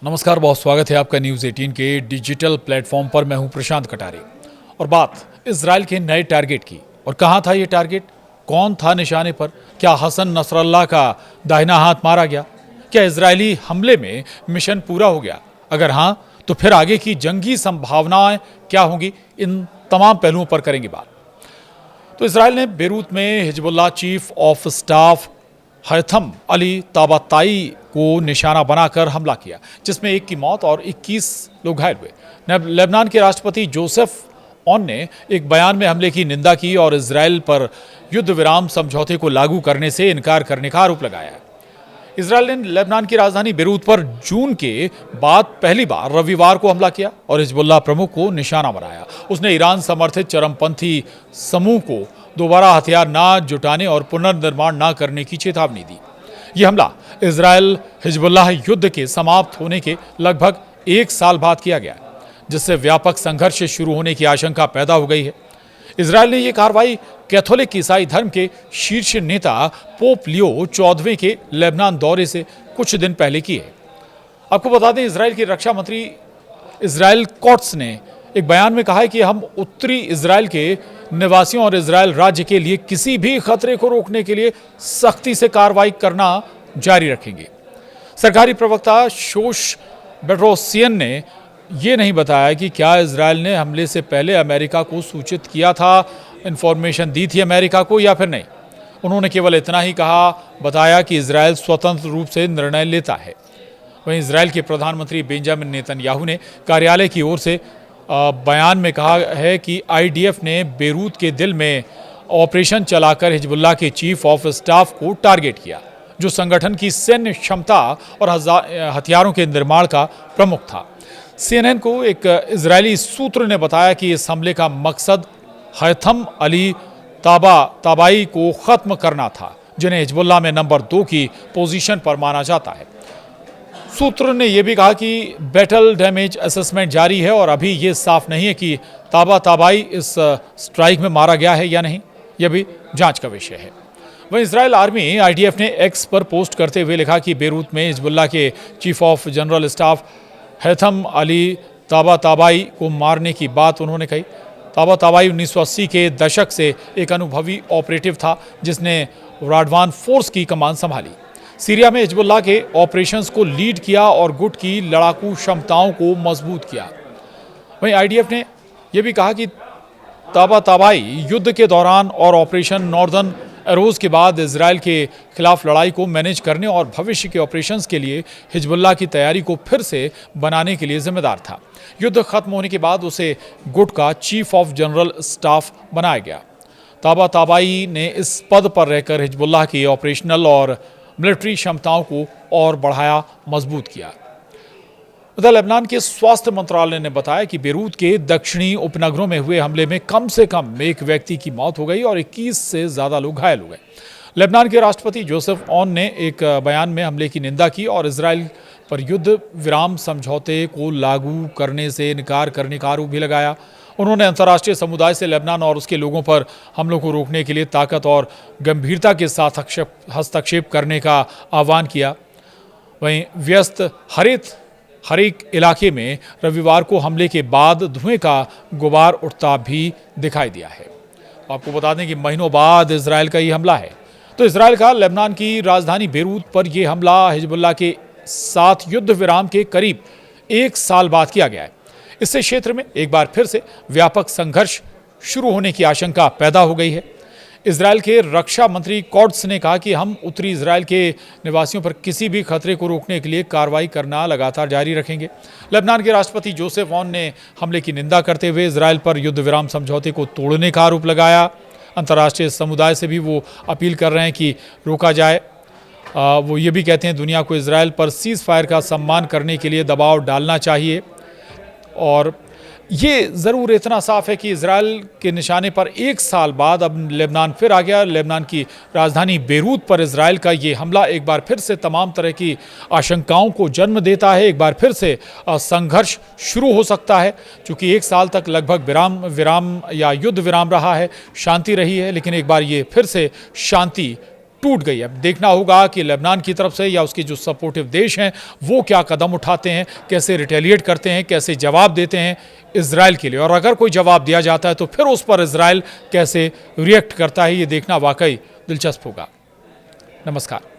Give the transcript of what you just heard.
नमस्कार, बहुत स्वागत है आपका न्यूज़ 18 के डिजिटल प्लेटफॉर्म पर। मैं हूं प्रशांत कटारे और बात इजराइल के नए टारगेट की। और कहां था ये टारगेट, कौन था निशाने पर? क्या हसन नसरल्लाह का दाहिना हाथ मारा गया? क्या इजरायली हमले में मिशन पूरा हो गया? अगर हां, तो फिर आगे की जंगी संभावनाएं क्या होंगी? इन तमाम पहलुओं पर करेंगे बात। तो इजराइल ने बेरूत में Hezbollah chief of staff Haytham Ali Tabatabai को निशाना बनाकर हमला किया, जिसमें एक की मौत और 21 लोग घायल हुए। लेबनान के राष्ट्रपति जोसेफ ऑन ने एक बयान में हमले की निंदा की और इजराइल पर युद्ध विराम समझौते को लागू करने से इनकार करने का आरोप लगाया। इजराइल ने लेबनान की राजधानी बेरूत पर जून के बाद पहली बार रविवार को हमला किया और हिजबुल्लाह प्रमुख को निशाना बनाया। उसने ईरान समर्थित चरमपंथी समूह को दोबारा हथियार ना जुटाने और पुनर्निर्माण ना करने की चेतावनी दी। यह हमला इजराइल हिजबुल्लाह युद्ध के समाप्त होने के लगभग एक साल बाद किया गया, जिससे व्यापक संघर्ष शुरू होने की आशंका पैदा हो गई है। इजराइल ने यह कार्रवाई कैथोलिक ईसाई धर्म के शीर्ष नेता पोप लियो 14वें के लेबनान दौरे से कुछ दिन पहले की है। आपको बता दें, इजराइल के रक्षा मंत्री इजराइल कॉट्स ने एक बयान में कहा है कि हम उत्तरी इजराइल के निवासियों और इजराइल राज्य के लिए किसी भी खतरे को रोकने के लिए सख्ती से कार्रवाई करना जारी रखेंगे। सरकारी प्रवक्ता शोश बेड्रोसियन ने यह नहीं बताया कि क्या इजराइल ने हमले से पहले अमेरिका को सूचित किया था, इंफॉर्मेशन दी थी अमेरिका को या फिर नहीं। उन्होंने केवल इतना ही बताया कि इजराइल स्वतंत्र रूप से निर्णय लेता है। वहीं इजराइल के प्रधानमंत्री बेंजामिन नेतन्याहू ने कार्यालय की ओर से बयान में कहा है कि आईडीएफ ने बेरूत के दिल में ऑपरेशन चलाकर हिजबुल्लाह के चीफ ऑफ स्टाफ को टारगेट किया, जो संगठन की सैन्य क्षमता और हथियारों के निर्माण का प्रमुख था। सीएनएन को एक इजरायली सूत्र ने बताया कि इस हमले का मकसद हैथम अली ताबाई को खत्म करना था, जिन्हें हिजबुल्लाह में नंबर 2 की पोजीशन पर माना जाता है। सूत्र ने यह भी कहा कि बैटल डैमेज असेसमेंट जारी है और अभी ये साफ नहीं है कि ताबाई इस स्ट्राइक में मारा गया है या नहीं। यह भी जांच का विषय है। वहीं इजराइल आर्मी आईडीएफ ने एक्स पर पोस्ट करते हुए लिखा कि बेरूत में हिजबुल्लाह के chief of general staff Haytham Ali Tabei को मारने की बात उन्होंने कही। ताबाई 1980 के दशक से एक अनुभवी ऑपरेटिव था, जिसने राडवान फोर्स की कमान संभाली, सीरिया में हिजबुल्लाह के ऑपरेशंस को लीड किया और गुट की लड़ाकू क्षमताओं को मजबूत किया। वहीं आईडीएफ ने यह भी कहा कि ताबाई युद्ध के दौरान और ऑपरेशन नॉर्दर्न एरोज के बाद इजराइल के खिलाफ लड़ाई को मैनेज करने और भविष्य के ऑपरेशंस के लिए हिजबुल्लाह की तैयारी को फिर से बनाने के लिए जिम्मेदार था। युद्ध खत्म होने के बाद उसे गुट का चीफ ऑफ जनरल स्टाफ बनाया गया। ताबाई ने इस पद पर रहकर हिजबुल्लाह की ऑपरेशनल और मिलिट्री क्षमताओं को और बढ़ाया, मजबूत किया। उधर लेबनान के स्वास्थ्य मंत्रालय ने बताया कि बेरूत के दक्षिणी उपनगरों में हुए हमले में कम से कम एक व्यक्ति की मौत हो गई और 21 से ज्यादा लोग घायल हो गए। लेबनान के राष्ट्रपति जोसेफ ऑन ने एक बयान में हमले की निंदा की और इजराइल पर युद्ध विराम समझौते को लागू करने से इनकार करने का आरोप भी लगाया। उन्होंने अंतर्राष्ट्रीय समुदाय से लेबनान और उसके लोगों पर हमलों को रोकने के लिए ताकत और गंभीरता के साथ हस्तक्षेप करने का आह्वान किया। वहीं व्यस्त हरेक इलाके में रविवार को हमले के बाद धुएं का गुबार उठता भी दिखाई दिया है। आपको बता दें कि महीनों बाद इजराइल का ये हमला है। तो इजराइल का लेबनान की राजधानी बेरूत पर यह हमला हिजबुल्लाह के साथ युद्ध विराम के करीब एक साल बाद किया गया है। इससे क्षेत्र में एक बार फिर से व्यापक संघर्ष शुरू होने की आशंका पैदा हो गई है। इजराइल के रक्षा मंत्री कॉट्स ने कहा कि हम उत्तरी इजराइल के निवासियों पर किसी भी खतरे को रोकने के लिए कार्रवाई करना लगातार जारी रखेंगे। लेबनान के राष्ट्रपति जोसेफ ऑन ने हमले की निंदा करते हुए इजराइल पर युद्ध विराम समझौते को तोड़ने का आरोप लगाया। अंतर्राष्ट्रीय समुदाय से भी वो अपील कर रहे हैं कि रोका जाए। वो ये भी कहते हैं दुनिया को इजराइल पर सीज फायर का सम्मान करने के लिए दबाव डालना चाहिए। और ये ज़रूर इतना साफ है कि इजराइल के निशाने पर एक साल बाद अब लेबनान फिर आ गया। लेबनान की राजधानी बेरूत पर इजराइल का ये हमला एक बार फिर से तमाम तरह की आशंकाओं को जन्म देता है। एक बार फिर से संघर्ष शुरू हो सकता है, क्योंकि एक साल तक लगभग विराम या युद्ध विराम रहा है, शांति रही है, लेकिन एक बार ये फिर से शांति टूट गई। अब देखना होगा कि लेबनान की तरफ से या उसके जो सपोर्टिव देश हैं वो क्या कदम उठाते हैं, कैसे रिटेलिएट करते हैं, कैसे जवाब देते हैं इजराइल के लिए, और अगर कोई जवाब दिया जाता है तो फिर उस पर इजराइल कैसे रिएक्ट करता है, ये देखना वाकई दिलचस्प होगा। नमस्कार।